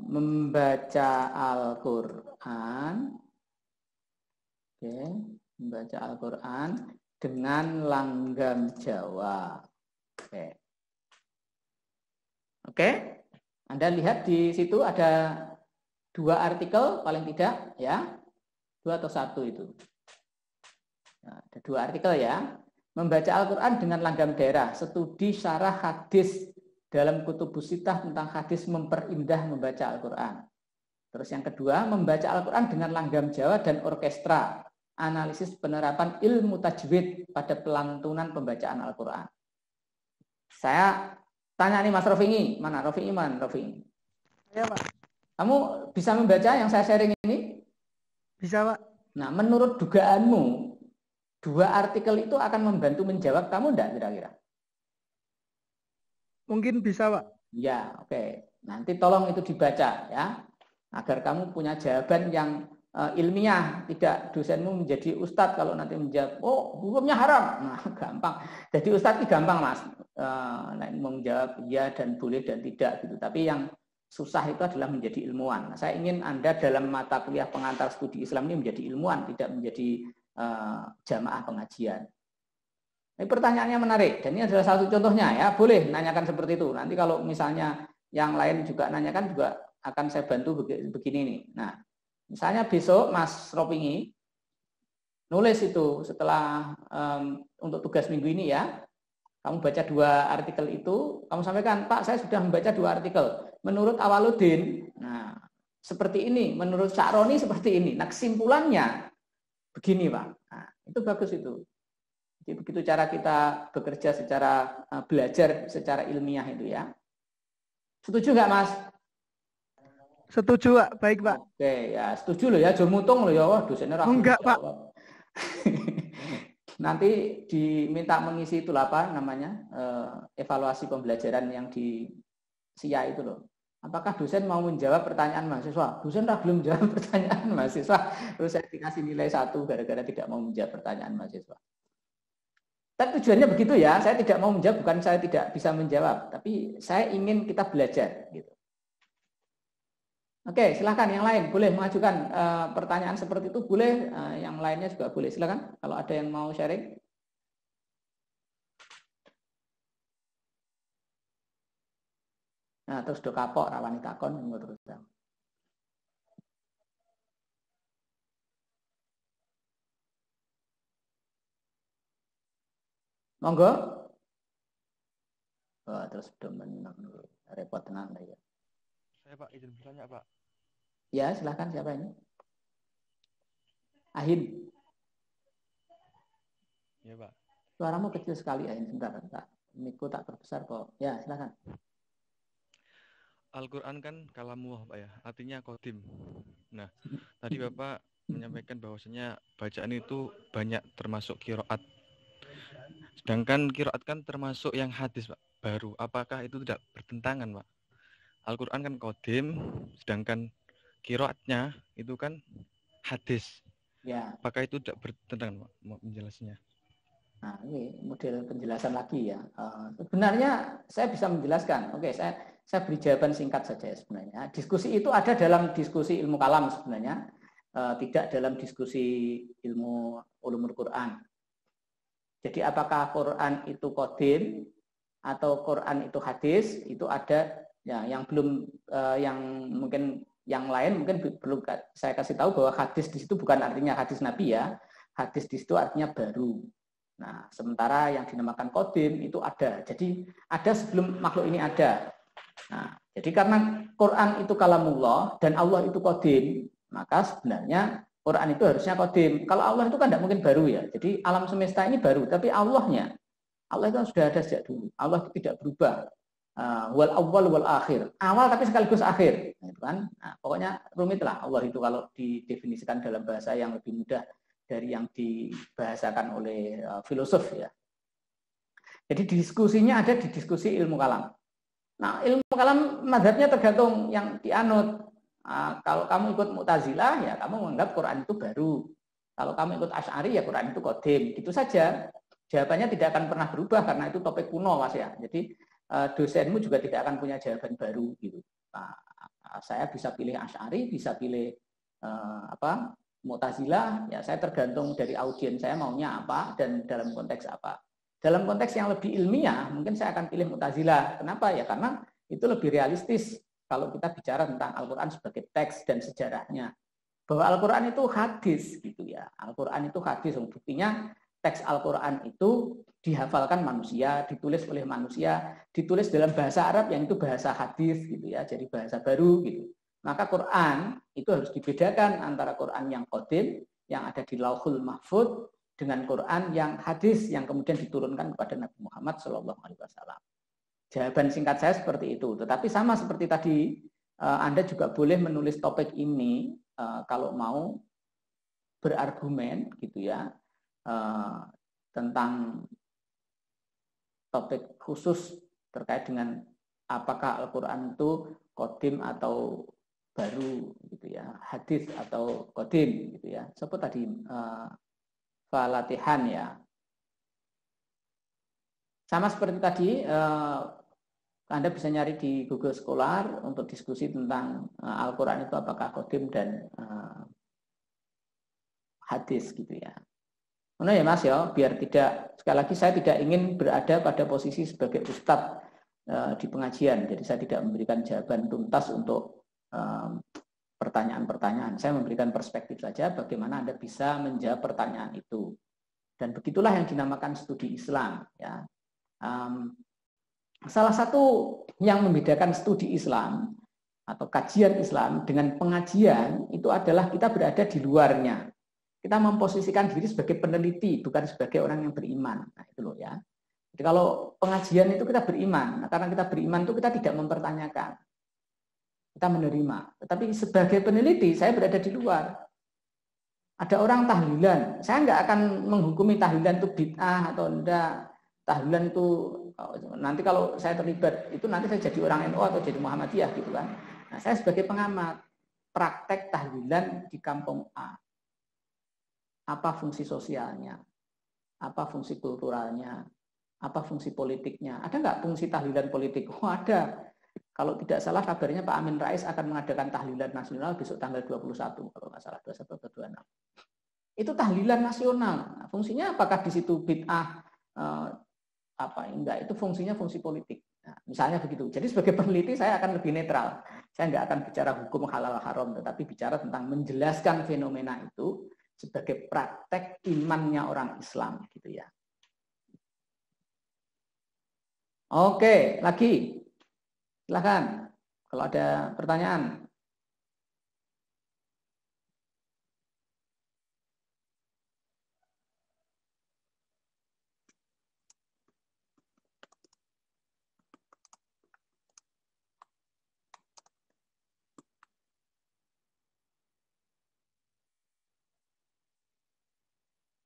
[SPEAKER 1] membaca Al-Quran. Oke, membaca Al-Quran dengan langgam Jawa. Oke. Anda lihat di situ ada 2 artikel paling tidak ya. 2 atau 1 itu. Nah, ada 2 artikel ya. Membaca Al-Quran dengan langgam daerah. Studi syarah hadis dalam Kutubus Sittah tentang hadis memperindah membaca Al-Quran. Terus yang kedua, membaca Al-Quran dengan langgam Jawa dan orkestra. Analisis penerapan ilmu tajwid pada pelantunan pembacaan Al-Quran. Saya tanya nih Mas Rofingi. Mana Rofingi? Mana Rofingi?
[SPEAKER 5] Ya, Pak.
[SPEAKER 1] Kamu bisa membaca yang saya sharing ini?
[SPEAKER 5] Bisa, Pak.
[SPEAKER 1] Nah, menurut dugaanmu, 2 artikel itu akan membantu menjawab kamu enggak kira-kira?
[SPEAKER 5] Mungkin bisa, Pak.
[SPEAKER 1] Ya, oke. Nanti tolong itu dibaca ya, agar kamu punya jawaban yang ilmiah. Tidak dosenmu menjadi ustadz kalau nanti menjawab, oh hukumnya haram. Nah, gampang. Jadi ustadz itu gampang Mas, menjawab ya dan boleh dan tidak gitu. Tapi yang susah itu adalah menjadi ilmuwan. Nah, saya ingin Anda dalam mata kuliah pengantar studi Islam ini menjadi ilmuwan, tidak menjadi jamaah pengajian. Ini pertanyaannya menarik dan ini adalah satu contohnya ya. Boleh nanyakan seperti itu. Nanti kalau misalnya yang lain juga nanyakan juga akan saya bantu begini nih. Nah, misalnya besok Mas Ropingi nulis itu setelah untuk tugas minggu ini ya. Kamu baca 2 artikel itu, kamu sampaikan, Pak, saya sudah membaca 2 artikel. Menurut Awaludin, nah seperti ini. Menurut Sya'roni seperti ini. Nah, kesimpulannya begini, Pak. Nah, itu bagus itu. Jadi begitu cara kita bekerja secara belajar secara ilmiah itu ya. Setuju nggak Mas?
[SPEAKER 5] Setuju, Pak. Baik, Pak.
[SPEAKER 1] Oke, ya setuju loh ya. Jom mutung loh ya. Wah, dosennya ragu.
[SPEAKER 5] Enggak, Pak.
[SPEAKER 1] Nanti diminta mengisi itu apa namanya evaluasi pembelajaran yang di SIA itu loh. Apakah dosen mau menjawab pertanyaan mahasiswa? Dosen belum jawab pertanyaan mahasiswa. Terus saya dikasih nilai 1 gara-gara tidak mau menjawab pertanyaan mahasiswa. Tapi tujuannya begitu ya, saya tidak mau menjawab, bukan saya tidak bisa menjawab, tapi saya ingin kita belajar. Gitu. Oke, silakan yang lain, boleh mengajukan pertanyaan seperti itu, boleh, yang lainnya juga boleh, silakan kalau ada yang mau sharing. Nah, terus do kapok rawani takon terus. Monggo. Oh, terus repot tenang ya.
[SPEAKER 6] Saya Pak izin bertanya Pak.
[SPEAKER 1] Ya silakan, siapa ini? Ahin.
[SPEAKER 6] Ya Pak.
[SPEAKER 1] Suaramu kecil sekali Ahin, sebentar. Mikku tak perbesar kok. Ya silakan.
[SPEAKER 6] Al-Quran kan kalamullah Pak ya, artinya qadim. Nah, tadi Bapak menyampaikan bahwasanya bacaan itu banyak termasuk qiraat. Sedangkan qiraat kan termasuk yang hadis Pak, baru. Apakah itu tidak bertentangan Pak? Al-Quran kan qadim, sedangkan qiraatnya itu kan hadis.
[SPEAKER 1] Ya.
[SPEAKER 6] Apakah itu tidak bertentangan Pak? Mau menjelasnya?
[SPEAKER 1] Nah, ini model penjelasan lagi ya. Sebenarnya saya bisa menjelaskan. Oke, saya beri jawaban singkat saja sebenarnya. Diskusi itu ada dalam diskusi ilmu kalam sebenarnya, tidak dalam diskusi ilmu ulumul Quran. Jadi apakah Quran itu qadim atau Quran itu hadis, itu ada ya yang belum yang mungkin yang lain mungkin perlu saya kasih tahu bahwa hadis di situ bukan artinya hadis Nabi ya. Hadis di situ artinya baru. Nah, sementara yang dinamakan qadim itu ada. Jadi ada sebelum makhluk ini ada. Nah, jadi karena Quran itu kalamullah dan Allah itu qadim, maka sebenarnya Quran itu harusnya qadim. Kalau Allah itu kan tidak mungkin baru ya. Jadi alam semesta ini baru, tapi Allah itu sudah ada sejak dulu. Allah itu tidak berubah. Wal awwal wal akhir. Awal tapi sekaligus akhir. Gitu kan? Nah, pokoknya rumit lah Allah itu kalau didefinisikan dalam bahasa yang lebih mudah dari yang dibahasakan oleh filosof ya. Jadi diskusinya ada di diskusi ilmu kalam. Nah, ilmu kalam mazhabnya tergantung yang dianut. Kalau kamu ikut Mu'tazilah ya kamu menganggap Quran itu baru. Kalau kamu ikut Asy'ari ya Quran itu qadim. Gitu saja. Jawabannya tidak akan pernah berubah karena itu topik kuno Mas ya. Jadi dosenmu juga tidak akan punya jawaban baru gitu. Nah, saya bisa pilih Asy'ari, bisa pilih Mu'tazilah, ya saya tergantung dari audiens saya maunya apa dan dalam konteks apa. Dalam konteks yang lebih ilmiah, mungkin saya akan pilih Mu'tazilah. Kenapa? Ya karena itu lebih realistis kalau kita bicara tentang Al-Quran sebagai teks dan sejarahnya. Bahwa Al-Quran itu hadis gitu ya. Al-Quran itu hadis. Buktinya teks Al-Quran itu dihafalkan manusia, ditulis oleh manusia, ditulis dalam bahasa Arab yang itu bahasa hadis gitu ya. Jadi bahasa baru gitu. Maka Quran itu harus dibedakan antara Quran yang qadim yang ada di Lauhul Mahfuz dengan Quran yang hadis yang kemudian diturunkan kepada Nabi Muhammad SAW. Jawaban singkat saya seperti itu. Tetapi sama seperti tadi, Anda juga boleh menulis topik ini kalau mau berargumen gitu ya tentang topik khusus terkait dengan apakah Al-Quran itu qadim atau baru gitu ya, hadis atau qadim gitu ya. Sebut tadi Falatihan ya. Sama seperti tadi, Anda bisa nyari di Google Scholar untuk diskusi tentang Al-Quran itu apakah qadim dan hadis gitu ya. Mana ya Mas ya, biar tidak, sekali lagi saya tidak ingin berada pada posisi sebagai ustadz di pengajian. Jadi saya tidak memberikan jawaban tuntas untuk pertanyaan-pertanyaan. Saya memberikan perspektif saja bagaimana Anda bisa menjawab pertanyaan itu. Dan begitulah yang dinamakan studi Islam. Ya. Salah satu yang membedakan studi Islam atau kajian Islam dengan pengajian itu adalah kita berada di luarnya. Kita memposisikan diri sebagai peneliti, bukan sebagai orang yang beriman. Nah, itu loh ya. Jadi kalau pengajian itu kita beriman. Nah, karena kita beriman itu kita tidak mempertanyakan. Kita menerima. Tetapi sebagai peneliti, saya berada di luar. Ada orang tahlilan. Saya nggak akan menghukumi tahlilan itu bid'ah atau enggak. Tahlilan itu, nanti kalau saya terlibat, itu nanti saya jadi orang NU atau jadi Muhammadiyah gitu kan. Nah, saya sebagai pengamat, praktek tahlilan di kampung A. Apa fungsi sosialnya? Apa fungsi kulturalnya? Apa fungsi politiknya? Ada nggak fungsi tahlilan politik? Oh ada. Kalau tidak salah kabarnya Pak Amin Rais akan mengadakan tahlilan nasional besok tanggal 21, kalau nggak salah 21 atau 26. Itu tahlilan nasional. Nah, fungsinya apakah di situ bid'ah enggak? Itu fungsinya fungsi politik. Nah, misalnya begitu. Jadi sebagai peneliti saya akan lebih netral. Saya nggak akan bicara hukum halal haram, tetapi bicara tentang menjelaskan fenomena itu sebagai praktek imannya orang Islam gitu ya. Oke, lagi. Silakan kalau ada pertanyaan.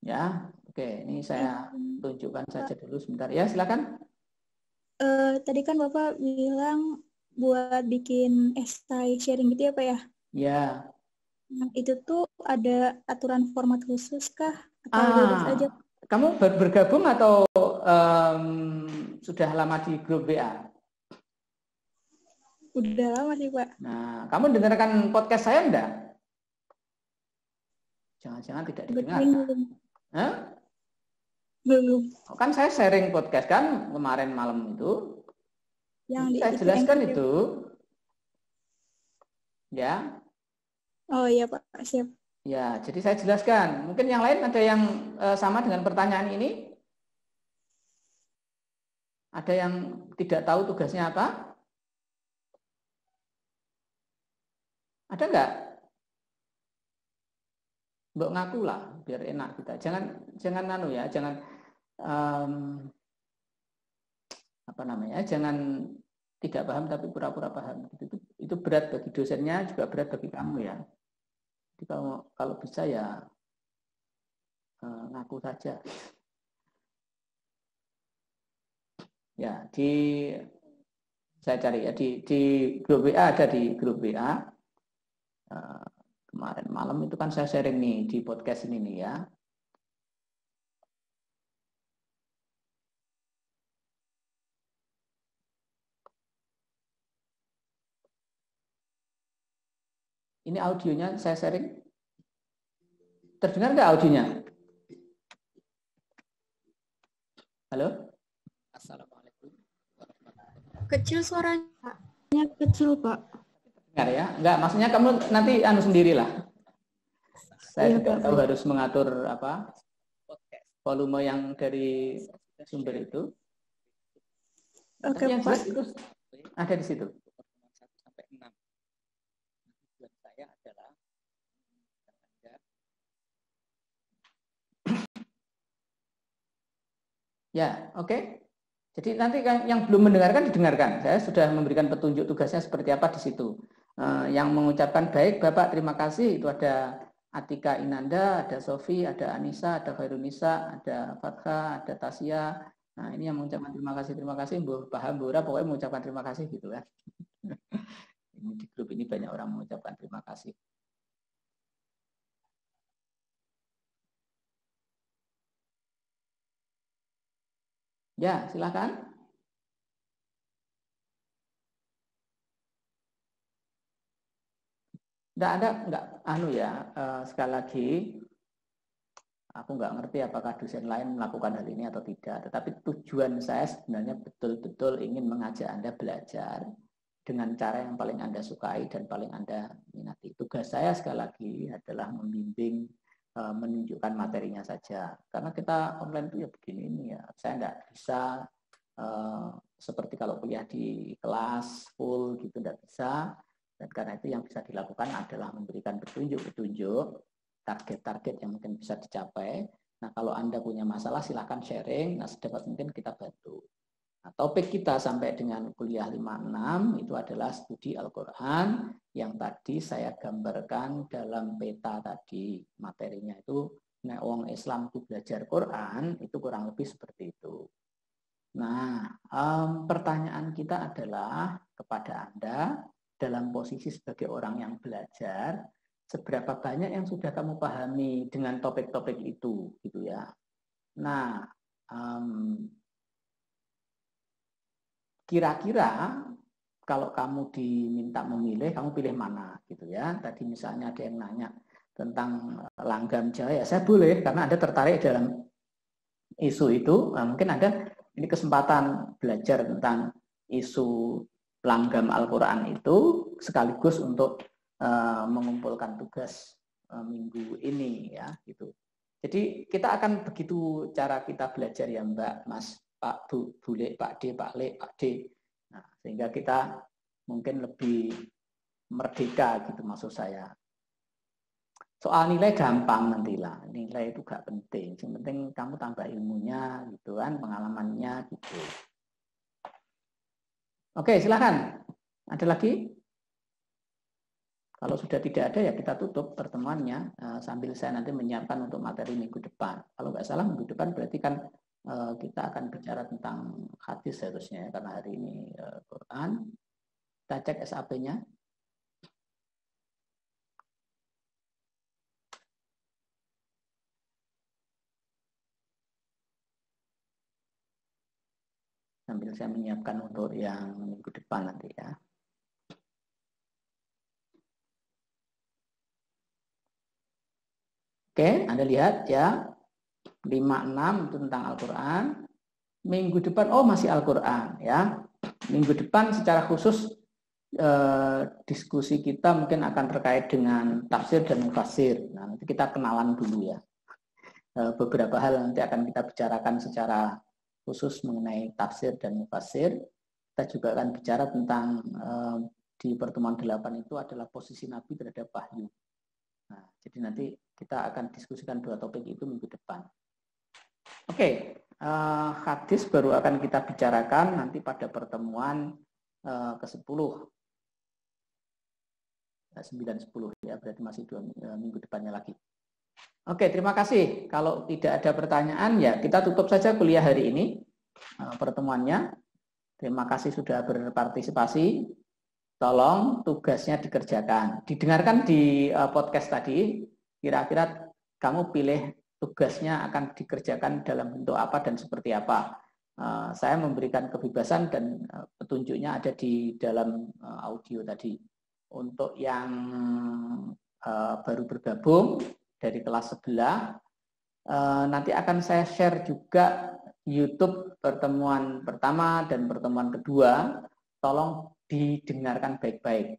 [SPEAKER 1] Ya, oke. Ini saya tunjukkan saja dulu sebentar. Ya, silakan.
[SPEAKER 7] Tadi kan Bapak bilang buat bikin esai sharing gitu ya Pak ya?
[SPEAKER 1] Ya.
[SPEAKER 7] Nah, itu tuh ada aturan format khusus kah? Atau bebas aja?
[SPEAKER 1] Kamu bergabung atau sudah lama di grup WA?
[SPEAKER 7] Udah lama sih Pak.
[SPEAKER 1] Nah, kamu dengarkan podcast saya enggak? Jangan-jangan tidak didengar. Hah?
[SPEAKER 7] Belum.
[SPEAKER 1] Kan saya sharing podcast kan kemarin malam itu. Yang saya jelaskan itu. Ya.
[SPEAKER 7] Oh iya Pak, siap.
[SPEAKER 1] Ya, jadi saya jelaskan. Mungkin yang lain ada yang sama dengan pertanyaan ini? Ada yang tidak tahu tugasnya apa? Ada enggak? Mbok ngaku lah, biar enak kita. Jangan anu ya, jangan jangan tidak paham tapi pura-pura paham. Itu berat bagi dosennya, juga berat bagi kamu ya. Jadi kalau bisa ya ngaku saja. Ya, saya cari ya di grup WA, ada di grup WA. Kemarin malam itu kan saya sharing nih di podcast ini nih ya. Ini audionya saya sharing. Terdengar nggak audionya? Halo? Assalamualaikum.
[SPEAKER 4] Kecil suaranya, kecil Pak.
[SPEAKER 1] Dengar ya? Enggak, maksudnya kamu nanti sendirilah. Saya
[SPEAKER 4] Iya,
[SPEAKER 1] juga
[SPEAKER 4] Pak.
[SPEAKER 1] tahu harus mengatur volume yang dari sumber itu.
[SPEAKER 4] Oke,
[SPEAKER 1] Tapi yang
[SPEAKER 4] Pak.
[SPEAKER 1] jelas itu ada di situ. Ya, oke. Jadi nanti yang belum mendengarkan didengarkan. Saya sudah memberikan petunjuk tugasnya seperti apa di situ. Yang mengucapkan baik, Bapak terima kasih. Itu ada Atika Inanda, ada Sofi, ada Anissa, ada Khairunisa, ada Fatha, ada Tasya. Nah ini yang mengucapkan terima kasih, Bu paham, Bu Ra, pokoknya mengucapkan terima kasih gitu ya. Ini di grup ini banyak orang mengucapkan terima kasih. Ya, silakan. Enggak, sekali lagi, aku nggak ngerti apakah dosen lain melakukan hal ini atau tidak. Tetapi tujuan saya sebenarnya betul-betul ingin mengajak Anda belajar dengan cara yang paling Anda sukai dan paling Anda minati. Tugas saya sekali lagi adalah membimbing, menunjukkan materinya saja. Karena kita online itu ya begini ini ya. Saya nggak bisa seperti kalau kuliah di kelas full gitu, nggak bisa. Dan karena itu yang bisa dilakukan adalah memberikan petunjuk-petunjuk, target-target yang mungkin bisa dicapai. Nah, kalau Anda punya masalah silahkan sharing, nah sedapat mungkin kita bantu. Nah, topik kita sampai dengan kuliah 56 itu adalah studi Al-Quran yang tadi saya gambarkan dalam peta tadi. Materinya itu, nek wong Islam itu belajar Quran, itu kurang lebih seperti itu. Nah, pertanyaan kita adalah kepada Anda, dalam posisi sebagai orang yang belajar, seberapa banyak yang sudah kamu pahami dengan topik-topik itu, gitu ya. Nah, kira-kira kalau kamu diminta memilih, kamu pilih mana, gitu ya. Tadi misalnya ada yang nanya tentang langgam Jawa, ya saya boleh karena Anda tertarik dalam isu itu. Nah, mungkin Anda ini kesempatan belajar tentang isu langgam Al-Quran itu sekaligus untuk mengumpulkan tugas minggu ini ya gitu. Jadi kita akan begitu cara kita belajar ya Mbak, Mas, Pak, Bu, Bule, Pak D, Pak Le, Pak D. Nah, sehingga kita mungkin lebih merdeka gitu maksud saya. Soal nilai gampang nantilah, nilai itu gak penting. Yang penting kamu tambah ilmunya gitu kan, pengalamannya gitu. Oke, silakan. Ada lagi? Kalau sudah tidak ada ya kita tutup pertemuannya sambil saya nanti menyiapkan untuk materi minggu depan. Kalau nggak salah minggu depan berarti kan kita akan bicara tentang hadis seharusnya ya, karena hari ini Quran. Kita cek SAP-nya. Sambil saya menyiapkan untuk yang minggu depan nanti ya. Oke, Anda lihat ya. 56 itu tentang Al-Quran. Minggu depan, masih Al-Quran ya. Minggu depan secara khusus diskusi kita mungkin akan terkait dengan tafsir dan mufassir. Nah, nanti kita kenalan dulu ya. Beberapa hal nanti akan kita bicarakan secara khusus mengenai tafsir dan mufassir. Kita juga akan bicara tentang di pertemuan 8 itu adalah posisi Nabi terhadap wahyu. Nah, jadi nanti kita akan diskusikan 2 topik itu minggu depan. Oke, hadis baru akan kita bicarakan nanti pada pertemuan ke-10. 9-10 ya, berarti masih 2 minggu depannya lagi. Oke, terima kasih. Kalau tidak ada pertanyaan ya kita tutup saja kuliah hari ini pertemuannya. Terima kasih sudah berpartisipasi. Tolong tugasnya dikerjakan. Didengarkan di podcast tadi, kira-kira kamu pilih tugasnya akan dikerjakan dalam bentuk apa dan seperti apa. Saya memberikan kebebasan dan petunjuknya ada di dalam audio tadi. untuk yang baru bergabung dari kelas sebelah, nanti akan saya share juga YouTube pertemuan pertama dan pertemuan kedua. Tolong didengarkan baik-baik.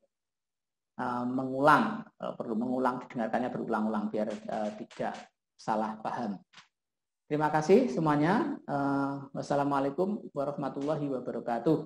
[SPEAKER 1] Mengulang, perlu mengulang, didengarkannya berulang-ulang biar tidak salah paham. Terima kasih semuanya. Wassalamualaikum warahmatullahi wabarakatuh.